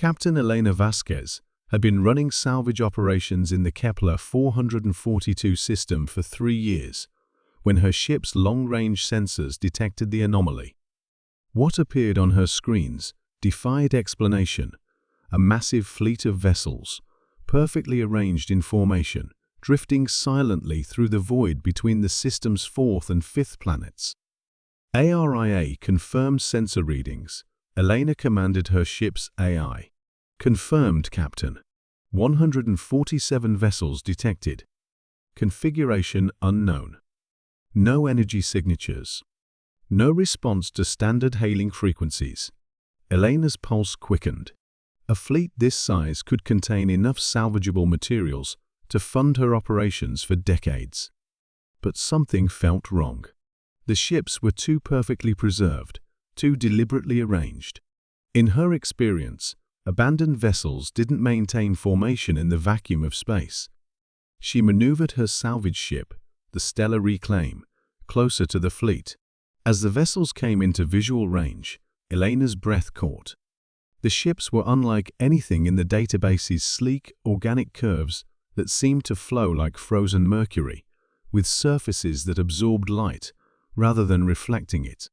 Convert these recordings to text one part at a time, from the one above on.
Captain Elena Vasquez had been running salvage operations in the Kepler 442 system for 3 years when her ship's long-range sensors detected the anomaly. What appeared on her screens defied explanation: a massive fleet of vessels, perfectly arranged in formation, drifting silently through the void between the system's 4th and 5th planets. ARIA confirmed sensor readings. Elena commanded her ship's AI. Confirmed, Captain. 147 vessels detected. Configuration unknown. No energy signatures. No response to standard hailing frequencies. Elena's pulse quickened. A fleet this size could contain enough salvageable materials to fund her operations for decades. But something felt wrong. The ships were too perfectly preserved, too deliberately arranged. In her experience, abandoned vessels didn't maintain formation in the vacuum of space. She maneuvered her salvage ship, the Stellar Reclaim, closer to the fleet. As the vessels came into visual range, Elena's breath caught. The ships were unlike anything in the database's sleek, organic curves that seemed to flow like frozen mercury, with surfaces that absorbed light rather than reflecting it.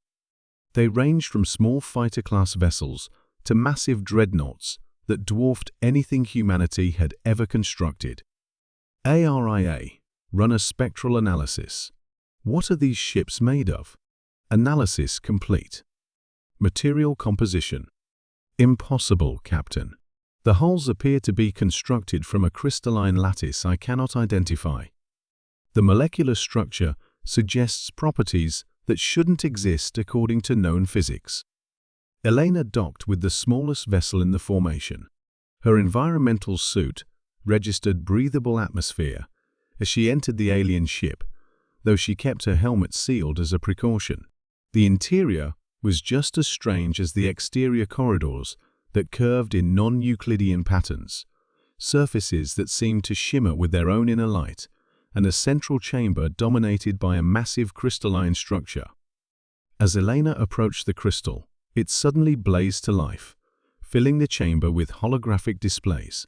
They ranged from small fighter-class vessels to massive dreadnoughts that dwarfed anything humanity had ever constructed. ARIA run a spectral analysis. What are these ships made of? Analysis complete. Material composition. Impossible, Captain. The hulls appear to be constructed from a crystalline lattice I cannot identify. The molecular structure suggests properties that shouldn't exist according to known physics. Elena docked with the smallest vessel in the formation. Her environmental suit registered breathable atmosphere as she entered the alien ship, though she kept her helmet sealed as a precaution. The interior was just as strange as the exterior corridors that curved in non-Euclidean patterns, surfaces that seemed to shimmer with their own inner light, and a central chamber dominated by a massive crystalline structure. As Elena approached the crystal, it suddenly blazed to life, filling the chamber with holographic displays.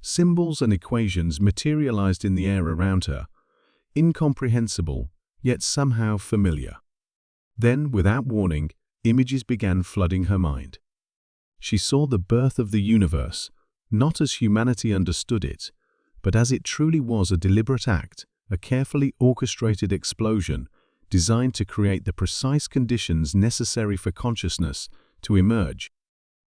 Symbols and equations materialized in the air around her, incomprehensible, yet somehow familiar. Then, without warning, images began flooding her mind. She saw the birth of the universe, not as humanity understood it, but as it truly was: a deliberate act, a carefully orchestrated explosion designed to create the precise conditions necessary for consciousness to emerge.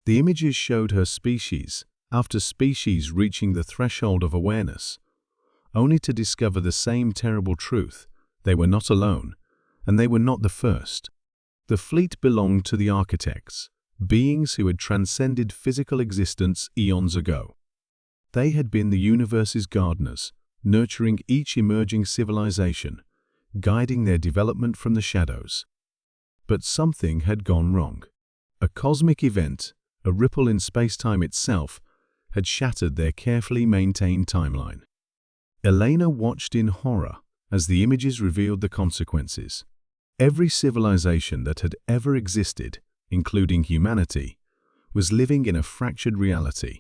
The images showed her species after species reaching the threshold of awareness, only to discover the same terrible truth: they were not alone, and they were not the first. The fleet belonged to the architects, beings who had transcended physical existence eons ago. They had been the universe's gardeners, nurturing each emerging civilization, guiding their development from the shadows. But something had gone wrong. A cosmic event, a ripple in space-time itself, had shattered their carefully maintained timeline. Elena watched in horror as the images revealed the consequences. Every civilization that had ever existed, including humanity, was living in a fractured reality.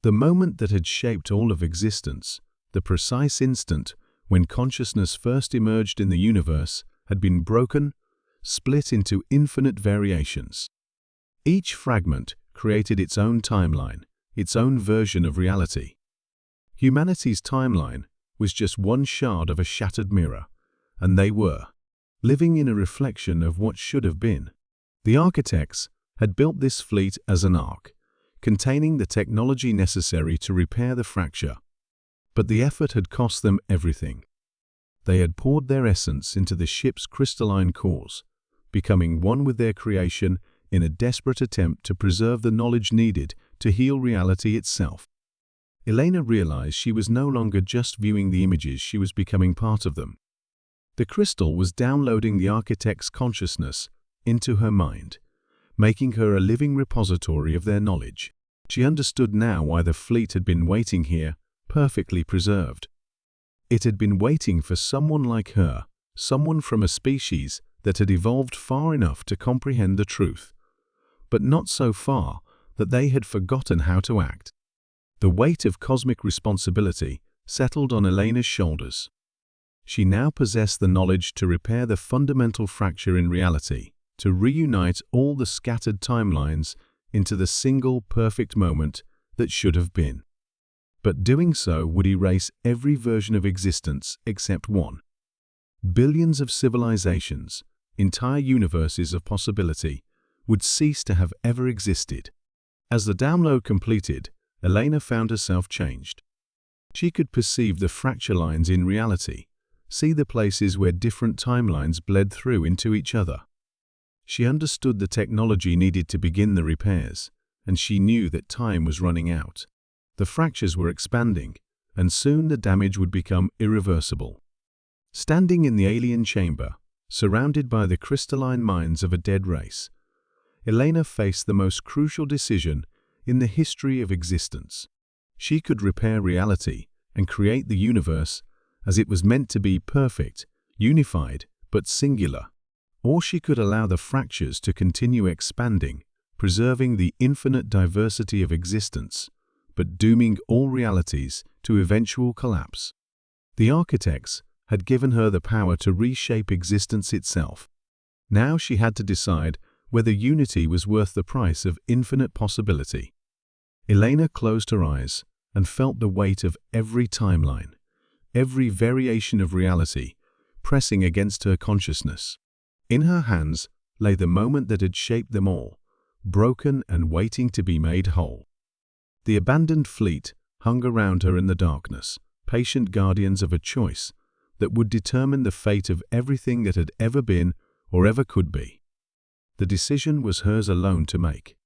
The moment that had shaped all of existence, the precise instant when consciousness first emerged in the universe, had been broken, split into infinite variations. Each fragment created its own timeline, its own version of reality. Humanity's timeline was just one shard of a shattered mirror, and they were living in a reflection of what should have been. The architects had built this fleet as an ark, containing the technology necessary to repair the fracture. But the effort had cost them everything. They had poured their essence into the ship's crystalline cores, becoming one with their creation in a desperate attempt to preserve the knowledge needed to heal reality itself. Elena realized she was no longer just viewing the images, she was becoming part of them. The crystal was downloading the architect's consciousness into her mind, making her a living repository of their knowledge. She understood now why the fleet had been waiting here, perfectly preserved. It had been waiting for someone like her, someone from a species that had evolved far enough to comprehend the truth, but not so far that they had forgotten how to act. The weight of cosmic responsibility settled on Elena's shoulders. She now possessed the knowledge to repair the fundamental fracture in reality, to reunite all the scattered timelines into the single perfect moment that should have been. But doing so would erase every version of existence except one. Billions of civilizations, entire universes of possibility, would cease to have ever existed. As the download completed, Elena found herself changed. She could perceive the fracture lines in reality, see the places where different timelines bled through into each other. She understood the technology needed to begin the repairs, and she knew that time was running out. The fractures were expanding, and soon the damage would become irreversible. Standing in the alien chamber, surrounded by the crystalline minds of a dead race, Elena faced the most crucial decision in the history of existence. She could repair reality and create the universe as it was meant to be, perfect, unified, but singular. Or she could allow the fractures to continue expanding, preserving the infinite diversity of existence, but dooming all realities to eventual collapse. The architects had given her the power to reshape existence itself. Now she had to decide whether unity was worth the price of infinite possibility. Elena closed her eyes and felt the weight of every timeline, every variation of reality, pressing against her consciousness. In her hands lay the moment that had shaped them all, broken and waiting to be made whole. The abandoned fleet hung around her in the darkness, patient guardians of a choice that would determine the fate of everything that had ever been or ever could be. The decision was hers alone to make.